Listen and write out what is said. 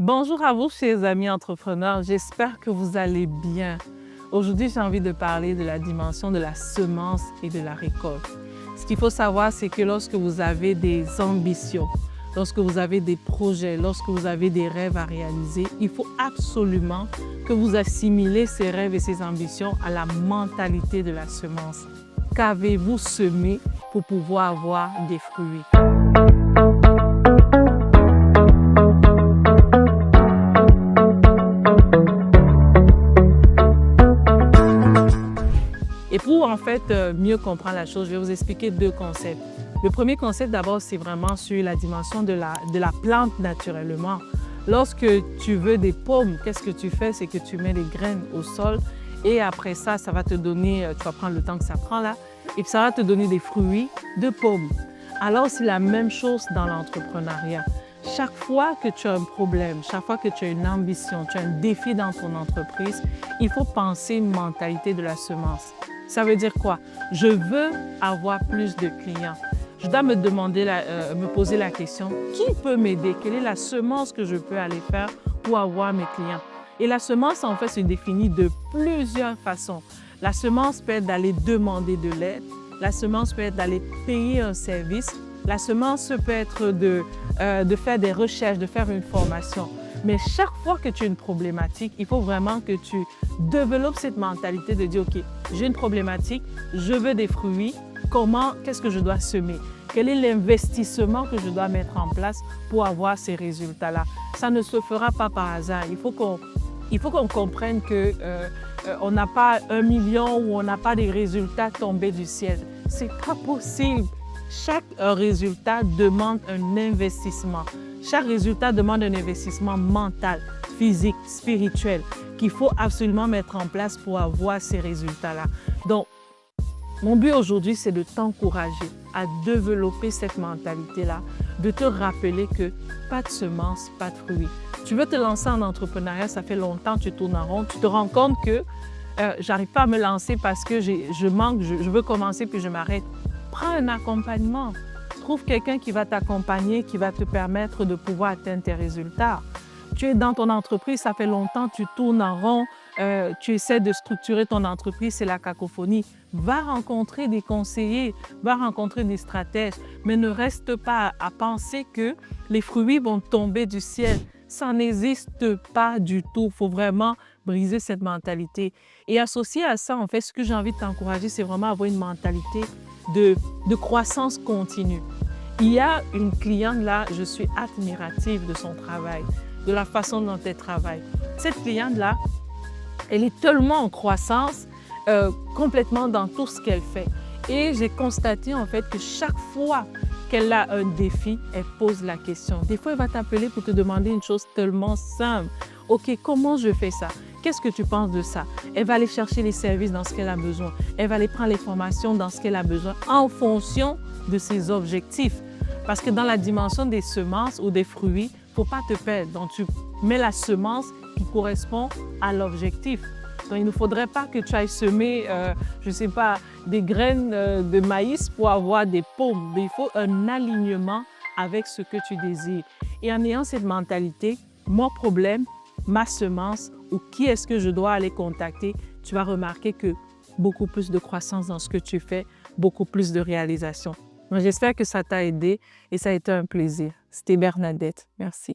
Bonjour à vous, chers amis entrepreneurs. J'espère que vous allez bien. Aujourd'hui, j'ai envie de parler de la dimension de la semence et de la récolte. Ce qu'il faut savoir, c'est que lorsque vous avez des ambitions, lorsque vous avez des projets, lorsque vous avez des rêves à réaliser, il faut absolument que vous assimilez ces rêves et ces ambitions à la mentalité de la semence. Qu'avez-vous semé pour pouvoir avoir des fruits? Et pour en fait mieux comprendre la chose, je vais vous expliquer deux concepts. Le premier concept d'abord, c'est vraiment sur la dimension de la plante naturellement. Lorsque tu veux des pommes, qu'est-ce que tu fais? C'est que tu mets des graines au sol et après ça, ça va te donner, tu vas prendre le temps que ça prend là, et ça va te donner des fruits de pommes. Alors c'est la même chose dans l'entrepreneuriat. Chaque fois que tu as un problème, chaque fois que tu as une ambition, tu as un défi dans ton entreprise, il faut penser une mentalité de la semence. Ça veut dire quoi? Je veux avoir plus de clients. Je dois me poser la question, qui peut m'aider? Quelle est la semence que je peux aller faire pour avoir mes clients? Et la semence, en fait, se définit de plusieurs façons. La semence peut être d'aller demander de l'aide. La semence peut être d'aller payer un service. La semence peut être de faire des recherches, de faire une formation. Mais chaque fois que tu as une problématique, il faut vraiment que tu développes cette mentalité de dire, OK, j'ai une problématique, je veux des fruits, qu'est-ce que je dois semer? Quel est l'investissement que je dois mettre en place pour avoir ces résultats-là? Ça ne se fera pas par hasard. Il faut qu'on comprenne qu'on n'a pas 1 million ou on n'a pas des résultats tombés du ciel. Ce n'est pas possible. Chaque résultat demande un investissement. Chaque résultat demande un investissement mental, physique, spirituel qu'il faut absolument mettre en place pour avoir ces résultats-là. Donc, mon but aujourd'hui, c'est de t'encourager à développer cette mentalité-là, de te rappeler que pas de semences, pas de fruits. Tu veux te lancer en entrepreneuriat, ça fait longtemps que tu tournes en rond, tu te rends compte que j'arrive pas à me lancer parce que je manque, je veux commencer puis je m'arrête. Prends un accompagnement. Trouve quelqu'un qui va t'accompagner, qui va te permettre de pouvoir atteindre tes résultats. Tu es dans ton entreprise, ça fait longtemps, tu tournes en rond, tu essaies de structurer ton entreprise, c'est la cacophonie. Va rencontrer des conseillers, va rencontrer des stratèges, mais ne reste pas à penser que les fruits vont tomber du ciel. Ça n'existe pas du tout. Il faut vraiment briser cette mentalité. Et associé à ça, en fait, ce que j'ai envie de t'encourager, c'est vraiment avoir une mentalité de croissance continue. Il y a une cliente là, je suis admirative de son travail, de la façon dont elle travaille. Cette cliente là, elle est tellement en croissance, complètement dans tout ce qu'elle fait. Et j'ai constaté en fait que chaque fois qu'elle a un défi, elle pose la question. Des fois, elle va t'appeler pour te demander une chose tellement simple. OK, comment je fais ça? Qu'est-ce que tu penses de ça? Elle va aller chercher les services dans ce qu'elle a besoin. Elle va aller prendre les formations dans ce qu'elle a besoin en fonction de ses objectifs. Parce que dans la dimension des semences ou des fruits, il ne faut pas te perdre. Donc, tu mets la semence qui correspond à l'objectif. Donc, il ne faudrait pas que tu ailles semer, je ne sais pas, des graines de maïs pour avoir des pommes. Mais il faut un alignement avec ce que tu désires. Et en ayant cette mentalité, mon problème, ma semence ou qui est-ce que je dois aller contacter, tu vas remarquer que beaucoup plus de croissance dans ce que tu fais, beaucoup plus de réalisation. Donc, j'espère que ça t'a aidé et ça a été un plaisir. C'était Bernadette. Merci.